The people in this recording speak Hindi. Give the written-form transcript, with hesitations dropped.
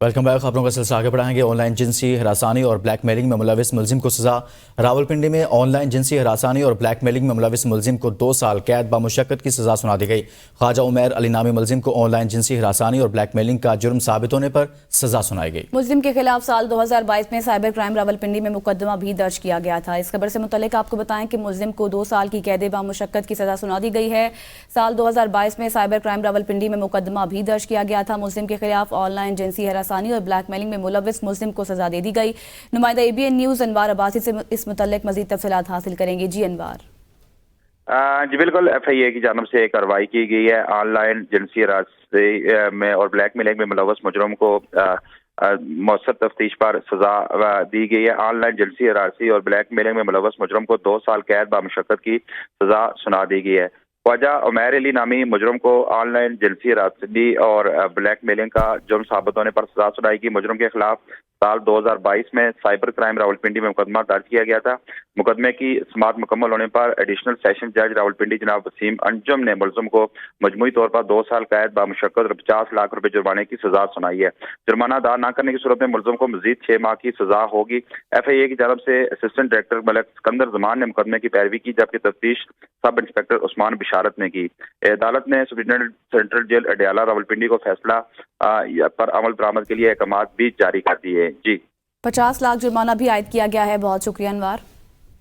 Welcome back. खबरों का सिलसिला आगे बढ़ाएंगे। ऑनलाइन जिनसी हरासानी और ब्लैकमेलिंग में मुलविस मुलजिम को सजा। रावलपिंडी में ऑनलाइन जिनसी हरासानी और ब्लैकमेलिंग में मुलविस मुलजिम को 2 साल कैद बामुशक्कत की सजा सुना दी गई। ख्वाजा उमैर अली नामी मुलजिम को ऑनलाइन जिनसी हरासानी और ब्लैकमेलिंग का जुर्म साबित होने पर सजा सुनाई गई। मुलजिम के खिलाफ साल 2022 में साइबर क्राइम रावलपिंडी में मुकदमा भी दर्ज किया गया था। इस खबर से मुतल्लिक आपको बताएं कि मुलजिम को 2 साल की कैद बामुशक्कत की सजा सुना दी गई है। साल 2022 में साइबर क्राइम रावलपिंडी में मुकदमा भी दर्ज किया गया था। मुलजिम के खिलाफ ऑनलाइन जिनसी हरासानी और ब्लैकमेलिंग में मुलविस मुलजिम को सजा दे दी गई। नुमाइंदा ABN न्यूज अनवार अब्बासी से इस मुतल्लिक मजीद तफसीलात हासिल करेंगे। जी अनवार। जी बिल्कुल, FIA की जानब से कार्रवाई की गई है। ऑनलाइन जिनसी हरासत में और ब्लैकमेलिंग में मुलविस मुजरम को मौसर तफ्तीश पर सजा दी गई है। ऑनलाइन जिनसी हरासी और ब्लैकमेलिंग में मुलविस मुजरम को 2 साल कैद बामुशक्कत की सजा सुना दी गई है। ख्वाजा उमैर अली नामी मुजरम को ऑनलाइन जिनसी हरासती और ब्लैकमेलिंग का जुर्म साबित होने पर सजा सुनाई गई। मुजरम के खिलाफ साल 2022 में साइबर क्राइम रावलपिंडी में मुकदमा दर्ज किया गया था। मुकदमे की समाअत मुकम्मल होने पर एडिशनल सेशन जज रावलपिंडी जनाब वसीम अंजुम ने मुलजिम को मजमूई तौर पर 2 साल कैद बामुशक्कत और 50 लाख रुपए जुर्माने की सजा सुनाई है। जुर्माना अदा न करने की सूरत में मुलजिम को मजीद 6 माह की सजा होगी। FIA की जानब से असिस्टेंट डायरेक्टर मलिक सिकंदर जमान ने मुकदमे की पैरवी की, जबकि तफ्तीश सब इंस्पेक्टर उस्मान बिशारत ने की। अदालत ने superintendent central jail Adiala Rawalpindi को फैसला पर अमल दरामद के लिए अहकाम भी जारी कर दिए। जी 50 लाख जुर्माना भी आयद किया गया है। बहुत शुक्रिया अनवार।